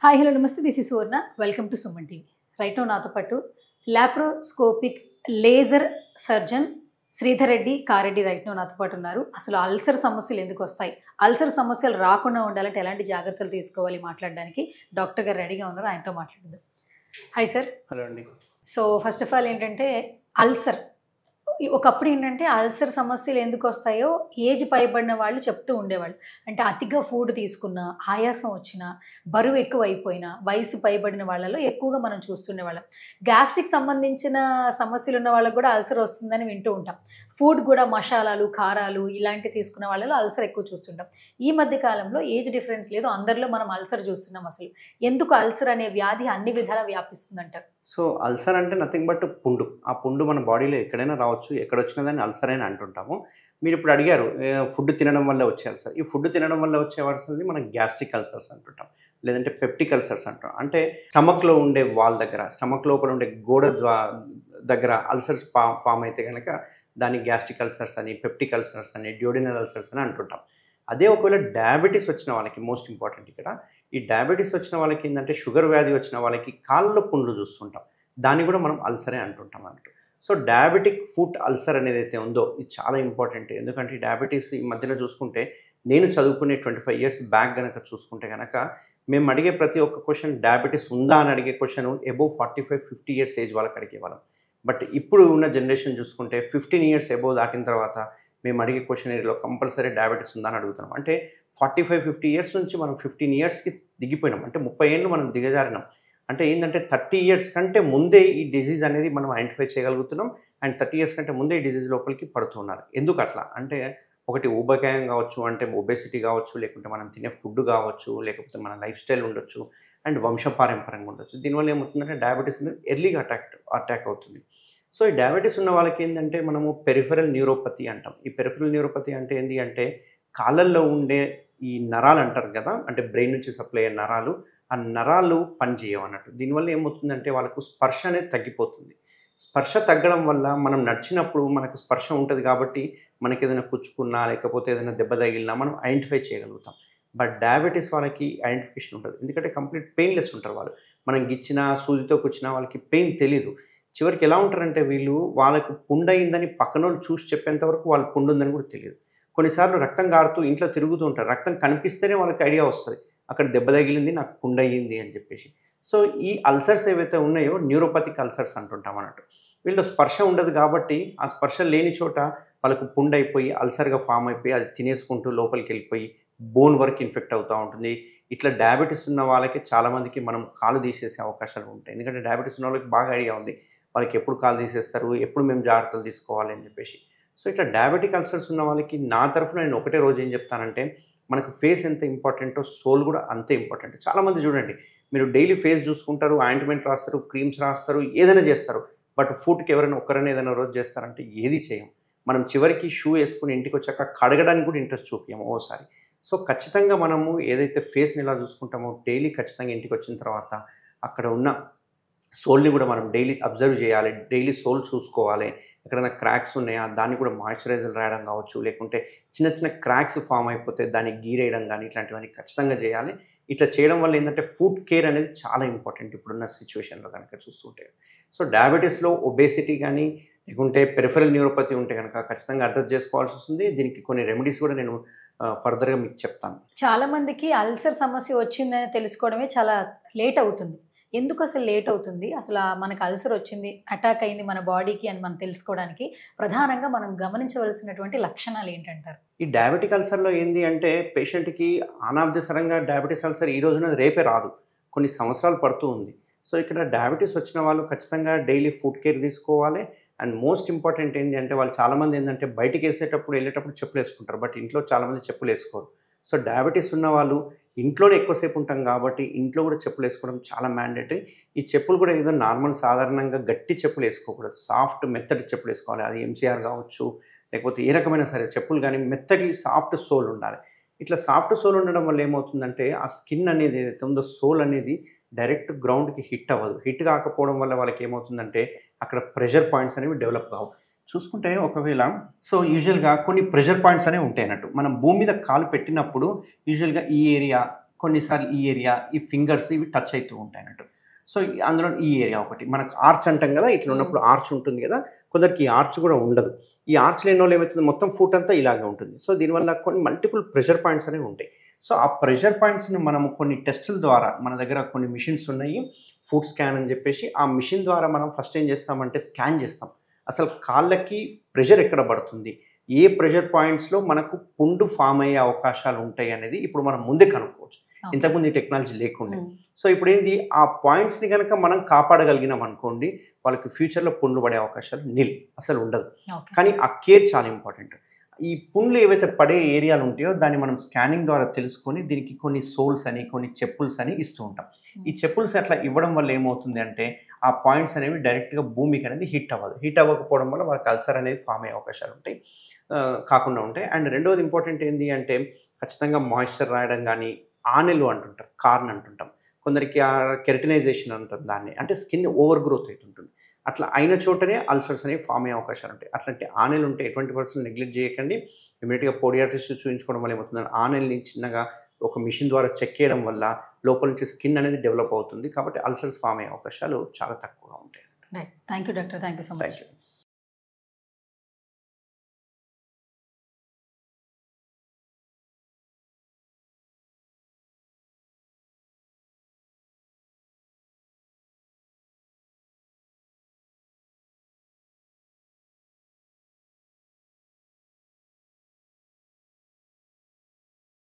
Hi hello నమస్తే this is Suvarna welcome to Suman TV. Right now నాతో పాటు laparoscopic laser surgeon Sridhar Reddy కారెడ్డి రైట్ నో నాతో పాటు ఉన్నారు. అసలు అల్సర్ సమస్యలు ఎందుకు వస్తాయి, అల్సర్ సమస్యలు రాకుండా ఉండాలంటే ఎలాంటి జాగ్రత్తలు తీసుకోవాలి మాట్లాడడానికి డాక్టర్ గారు రెడీగా ఉన్నారు. ఆయనతో మాట్లాడదాం. Hi sir. హలో అండి. సో ఫస్ట్ ఆఫ్ ఆల్ ఏంటంటే అల్సర్ ఒకప్పుడు ఏంటంటే అల్సర్ సమస్యలు ఎందుకు వస్తాయో ఏజ్ పైబడిన వాళ్ళు చెప్తూ ఉండేవాళ్ళు. అంటే అతిగా ఫుడ్ తీసుకున్నా, ఆయాసం వచ్చినా, బరువు ఎక్కువ అయిపోయినా, వయసు పైబడిన వాళ్ళలో ఎక్కువగా మనం చూస్తుండేవాళ్ళం. గ్యాస్ట్రిక్ సంబంధించిన సమస్యలు ఉన్న వాళ్ళకు కూడా అల్సర్ వస్తుందని వింటూ ఉంటాం. ఫుడ్ కూడా మసాలాలు, కారాలు ఇలాంటివి తీసుకున్న వాళ్ళలో అల్సర్ ఎక్కువ చూస్తుంటాం. ఈ మధ్య కాలంలో ఏజ్ డిఫరెన్స్ లేదు, అందరిలో మనం అల్సర్ చూస్తున్నాం. అసలు ఎందుకు అల్సర్ అనే వ్యాధి అన్ని విధాలా వ్యాపిస్తుందంటారు? సో అల్సర్ అంటే నథింగ్ బట్ పుండు. ఆ పుండు మన బాడీలో ఎక్కడైనా రావచ్చు, ఎక్కడ వచ్చినా దాన్ని అల్సర్ అని అంటుంటాము. మీరు ఇప్పుడు అడిగారు ఫుడ్ తినడం వల్ల వచ్చే అల్సర్. ఈ ఫుడ్ తినడం వల్ల వచ్చే అల్సర్ని మనం గ్యాస్ట్రిక్ అల్సర్స్ అంటుంటాం, లేదంటే పెప్టిక్ అల్సర్స్ అంటాం. అంటే స్టమక్లో ఉండే వాల్ దగ్గర, స్టమక్ లోపల ఉండే గోడ దగ్గర అల్సర్స్ ఫామ్ అయితే కనుక దాన్ని గ్యాస్ట్రిక్ అల్సర్స్ అని, పెప్టిక్ అల్సర్స్ అని, డ్యూడినల్ అల్సర్స్ అని అంటుంటాం. అదే ఒకవేళ డయాబెటీస్ వచ్చిన వాళ్ళకి, మోస్ట్ ఇంపార్టెంట్ ఇక్కడ, ఈ డయాబెటీస్ వచ్చిన వాళ్ళకి ఏంటంటే షుగర్ వ్యాధి వచ్చిన వాళ్ళకి కాళ్ళలో పుండ్లు చూస్తుంటాం. దాన్ని కూడా మనం అల్సరే అంటుంటాం అన్నట్టు. సో డయాబెటిక్ ఫుట్ అల్సర్ అనేది అయితే ఉందో ఇది చాలా ఇంపార్టెంట్. ఎందుకంటే డయాబెటీస్ ఈ మధ్యలో చూసుకుంటే, నేను చదువుకునే 25 years బ్యాక్ కనుక చూసుకుంటే కనుక మేము అడిగే ప్రతి ఒక్క క్వశ్చన్ డయాబెటీస్ ఉందా అని అడిగే క్వశ్చన్ అబోవ్ 45-50 years ఏజ్ వాళ్ళకి అడిగేవాళ్ళం. బట్ ఇప్పుడు ఉన్న జనరేషన్ చూసుకుంటే 15 years అబోవ్ దాటిన తర్వాత మేము అడిగే క్వశ్చన్ ఏరియాలో కంపల్సరీ డయాబెటీస్ ఉందా అని అడుగుతున్నాం. అంటే 45-50 years నుంచి మనం 15 yearsకి దిగిపోయినాం. అంటే 30 ఏళ్ళు మనం దిగజారినాం. అంటే ఏంటంటే 30 years కంటే ముందే ఈ డిజీజ్ అనేది మనం ఐడెంటిఫై చేయగలుగుతున్నాం. అండ్ 30 years కంటే ముందే ఈ డిజీజ్ లోపలికి పడుతున్నారు. ఎందుకు అట్లా అంటే, ఒకటి ఊబకాయం కావచ్చు, అంటే ఒబేసిటీ కావచ్చు, లేకుంటే మనం తినే ఫుడ్ కావచ్చు, లేకపోతే మన లైఫ్ స్టైల్ ఉండొచ్చు, అండ్ వంశపారంపర్యంగా ఉండొచ్చు. దీనివల్ల ఏమవుతుందంటే డయాబెటీస్ అనేది ఎర్లీగా అటాక్ అవుతుంది. సో ఈ డయాబెటీస్ ఉన్న వాళ్ళకి ఏంటంటే మనము పెరిఫెరల్ న్యూరోపతి అంటాం. ఈ పెరిఫెరల్ న్యూరోపతి అంటే ఏంటి అంటే, కాళ్ళల్లో ఉండే ఈ నరాలు అంటారు కదా, అంటే బ్రెయిన్ నుంచి సప్లై అయ్యే నరాలు, ఆ నరాలు పనిచేయవు అన్నట్టు. దీనివల్ల ఏమవుతుందంటే వాళ్ళకు స్పర్శ అనేది తగ్గిపోతుంది. స్పర్శ తగ్గడం వల్ల మనం నడిచినప్పుడు మనకు స్పర్శ ఉంటుంది కాబట్టి మనకి ఏదైనా కుచ్చుకున్నా, లేకపోతే ఏదైనా దెబ్బ తగిలినా మనం ఐడెంటిఫై చేయగలుగుతాం. బట్ డయాబెటీస్ వాళ్ళకి ఐడెంటిఫికేషన్ ఉంటుంది. ఎందుకంటే కంప్లీట్ పెయిన్లెస్ ఉంటారు వాళ్ళు. మనం గిచ్చినా, సూదితో కూర్చున్నా వాళ్ళకి పెయిన్ తెలీదు. చివరికి ఎలా ఉంటారంటే వీళ్ళు, వాళ్ళకు పుండు అయిందని పక్కనోళ్ళు చూసి చెప్పేంత వరకు వాళ్ళు పుండు ఉందని కూడా తెలియదు. కొన్నిసార్లు రక్తం గారుతూ ఇంట్లో తిరుగుతూ ఉంటారు. రక్తం కనిపిస్తేనే వాళ్ళకి ఐడియా వస్తుంది, అక్కడ దెబ్బ తగిలింది, నాకు పుండు అయ్యింది అని చెప్పేసి. సో ఈ అల్సర్స్ ఏవైతే ఉన్నాయో న్యూరోపతిక్ అల్సర్స్ అంటుంటాం అన్నట్టు. వీళ్ళు స్పర్శ ఉండదు కాబట్టి ఆ స్పర్శ లేని చోట వాళ్ళకు పుండు అయిపోయి అల్సర్గా ఫామ్ అయిపోయి అది తినేసుకుంటూ లోపలికి వెళ్ళిపోయి బోన్ వరకు ఇన్ఫెక్ట్ అవుతూ ఉంటుంది. ఇట్లా డయాబెటీస్ ఉన్న వాళ్ళకి చాలామందికి మనం కాలు తీసేసే అవకాశాలు ఉంటాయి. ఎందుకంటే డయాబెటీస్ ఉన్న వాళ్ళకి బాగా ఐడియా ఉంది, వాళ్ళకి ఎప్పుడు కాలు తీసేస్తారు, ఎప్పుడు మేము జాగ్రత్తలు తీసుకోవాలి అని చెప్పేసి. సో ఇట్లా డయాబెటిక్ అల్సర్స్ ఉన్న వాళ్ళకి నా తరఫున నేను ఒకటే రోజు ఏం చెప్తానంటే, మనకు ఫేస్ ఎంత ఇంపార్టెంటో సోల్ కూడా అంతే ఇంపార్టెంట్. చాలామంది చూడండి, మీరు డైలీ ఫేస్ చూసుకుంటారు, ఆయింట్మెంట్ రాస్తారు, క్రీమ్స్ రాస్తారు, ఏదైనా చేస్తారు. బట్ ఫుడ్కి ఎవరైనా ఒక్కరైనా ఏదైనా రోజు చేస్తారంటే ఏది చేయం. మనం చివరికి షూ వేసుకుని ఇంటికి వచ్చాక కడగడానికి కూడా ఇంట్రెస్ట్ చూపించాము ఓసారి. సో ఖచ్చితంగా మనము ఏదైతే ఫేస్ని ఎలా చూసుకుంటామో డైలీ ఖచ్చితంగా ఇంటికి వచ్చిన తర్వాత అక్కడ ఉన్న సోల్ని కూడా మనం డైలీ అబ్జర్వ్ చేయాలి. డైలీ సోల్ చూసుకోవాలి. ఎక్కడైనా క్రాక్స్ ఉన్నాయా దాన్ని కూడా మాయిశ్చరైజర్ రాయడం కావచ్చు, లేకుంటే చిన్న చిన్న క్రాక్స్ ఫామ్ అయిపోతే దాన్ని గీరేయడం కానీ ఇట్లాంటివన్నీ ఖచ్చితంగా చేయాలి. ఇట్లా చేయడం వల్ల ఏంటంటే ఫుడ్ కేర్ అనేది చాలా ఇంపార్టెంట్ ఇప్పుడున్న సిచ్యువేషన్లో కనుక చూస్తుంటే. సో డయాబెటీస్లో ఒబేసిటీ కానీ, లేకుంటే పెరిఫెరల్ న్యూరోపతి ఉంటే కనుక ఖచ్చితంగా అడ్రస్ చేసుకోవాల్సి వస్తుంది. దీనికి కొన్ని రెమెడీస్ కూడా నేను ఫర్దర్గా మీకు చెప్తాను. చాలామందికి అల్సర్ సమస్య వచ్చిందని తెలుసుకోవడమే చాలా లేట్ అవుతుంది. ఎందుకు అసలు లేట్ అవుతుంది? అసలు మనకు అల్సర్ వచ్చింది, అటాక్ అయింది మన బాడీకి అని మనం తెలుసుకోవడానికి ప్రధానంగా మనం గమనించవలసినటువంటి లక్షణాలు ఏంటంటారు? ఈ డయాబెటిక్ అల్సర్లో ఏంటి అంటే, పేషెంట్కి సడన్గా డయాబెటీస్ అల్సర్ ఈ రోజున రేపే రాదు, కొన్ని సంవత్సరాలు పడుతూ ఉంది. సో ఇక్కడ డయాబెటీస్ వచ్చిన వాళ్ళు ఖచ్చితంగా డైలీ ఫుడ్ కేర్ తీసుకోవాలి. అండ్ మోస్ట్ ఇంపార్టెంట్ ఏంటి అంటే, వాళ్ళు చాలామంది ఏంటంటే బయటికి వెళ్ళేటప్పుడు చెప్పులు వేసుకుంటారు, బట్ ఇంట్లో చాలామంది చెప్పులు వేసుకోరు. సో డయాబెటీస్ ఉన్న వాళ్ళు ఇంట్లోనే ఎక్కువసేపు ఉంటాం కాబట్టి ఇంట్లో కూడా చెప్పులు వేసుకోవడం చాలా మ్యాండేటరీ. ఈ చెప్పులు కూడా ఏదో నార్మల్ సాధారణంగా గట్టి చెప్పులు వేసుకోకూడదు, సాఫ్ట్ మెత్తటి చెప్పులు వేసుకోవాలి. అది ఎంసీఆర్ కావచ్చు, లేకపోతే ఏ రకమైన సరే చెప్పులు కానీ మెత్తటి సాఫ్ట్ సోల్ ఉండాలి. ఇట్లా సాఫ్ట్ సోల్ ఉండడం వల్ల ఏమవుతుందంటే, ఆ స్కిన్ అనేది ఏదైతే ఉందో సోల్ అనేది డైరెక్ట్ గ్రౌండ్కి హిట్ అవ్వదు. హిట్ కాకపోవడం వల్ల వాళ్ళకి ఏమవుతుందంటే అక్కడ ప్రెషర్ పాయింట్స్ అనేవి డెవలప్ కావు. చూసుకుంటే ఒకవేళ సో యూజువల్గా కొన్ని ప్రెషర్ పాయింట్స్ అనేవి ఉంటాయి అన్నట్టు. మనం భూమి మీద కాలు పెట్టినప్పుడు యూజువల్గా ఈ ఏరియా కొన్నిసార్లు ఈ ఏరియా, ఈ ఫింగర్స్ ఇవి టచ్ అవుతూ ఉంటాయి అన్నట్టు. సో అందులో ఈ ఏరియా ఒకటి మనకు ఆర్చ్ అంటాం కదా, ఇట్లా ఉన్నప్పుడు ఆర్చ్ ఉంటుంది కదా, కొందరికి ఈ ఆర్చ్ కూడా ఉండదు. ఈ ఆర్చ్ లేని వాళ్ళు ఏమవుతుంది, మొత్తం ఫుట్ అంతా ఇలాగే ఉంటుంది. సో దీనివల్ల కొన్ని మల్టిపుల్ ప్రెషర్ పాయింట్స్ అనేవి ఉంటాయి. సో ఆ ప్రెషర్ పాయింట్స్ని మనము కొన్ని టెస్టుల ద్వారా, మన దగ్గర కొన్ని మిషన్స్ ఉన్నాయి, ఫుట్ స్కాన్ అని చెప్పేసి, ఆ మిషన్ ద్వారా మనం ఫస్ట్ ఏం చేస్తామంటే స్కాన్ చేస్తాం. అసలు కాళ్ళకి ప్రెషర్ ఎక్కడ పడుతుంది, ఏ ప్రెషర్ పాయింట్స్లో మనకు పుండు ఫామ్ అయ్యే అవకాశాలు ఉంటాయి అనేది ఇప్పుడు మనం ముందే కనుక్కోవచ్చు. ఇంతకుముందు ఈ టెక్నాలజీ లేకుండే. సో ఇప్పుడు ఏంది, ఆ పాయింట్స్ని కనుక మనం కాపాడగలిగినాం అనుకోండి, వాళ్ళకి ఫ్యూచర్లో పుండ్లు పడే అవకాశాలు అసలు ఉండదు. కానీ ఆ కేర్ చాలా ఇంపార్టెంట్. ఈ పుండ్లు ఏవైతే పడే ఏరియాలు ఉంటాయో దాన్ని మనం స్కానింగ్ ద్వారా తెలుసుకొని దీనికి కొన్ని సోల్స్ అని, కొన్ని చెప్పుల్స్ అని ఇస్తూ ఉంటాం. ఈ చెప్పుల్స్ అట్లా ఇవ్వడం వల్ల ఏమవుతుంది అంటే ఆ పాయింట్స్ అనేవి డైరెక్ట్గా భూమికి అనేది హిట్ అవ్వదు. హిట్ అవ్వకపోవడం వల్ల వాళ్ళకి అల్సర్ అనేది ఫామ్ అయ్యే అవకాశాలు ఉంటాయి, కాకుండా ఉంటాయి. అండ్ రెండోది ఇంపార్టెంట్ ఏంటి అంటే ఖచ్చితంగా మాయిశ్చర్ రాయడం కానీ, ఆనెలు అంటుంటారు, కార్న్ అంటుంటాం, కొందరికి కెరటినైజేషన్ అంటారు దాన్ని, అంటే స్కిన్ ఓవర్ గ్రోత్ అవుతుంటుంది. అట్లా అయిన చోటనే అల్సర్స్ అనేవి ఫామ్ అయ్యే అవకాశాలు ఉంటాయి. అట్లాంటి ఆనెలు ఉంటే ఎటువంటి పర్సన్ నెగ్లెక్ట్ చేయకండి. ఇమీడియట్గా పోడియాట్రిస్ట్ చూపించుకోవడం వల్ల ఏమవుతుంది, ఆనెల్ని చిన్నగా ఒక మిషన్ ద్వారా చెక్ చేయడం వల్ల లోపల నుంచి స్కిన్ అనేది డెవలప్ అవుతుంది. కాబట్టి అల్సర్స్ ఫామ్ అయ్యే అవకాశాలు చాలా తక్కువగా ఉంటాయి. Right. Thank you doctor, thank you so much. Thank you.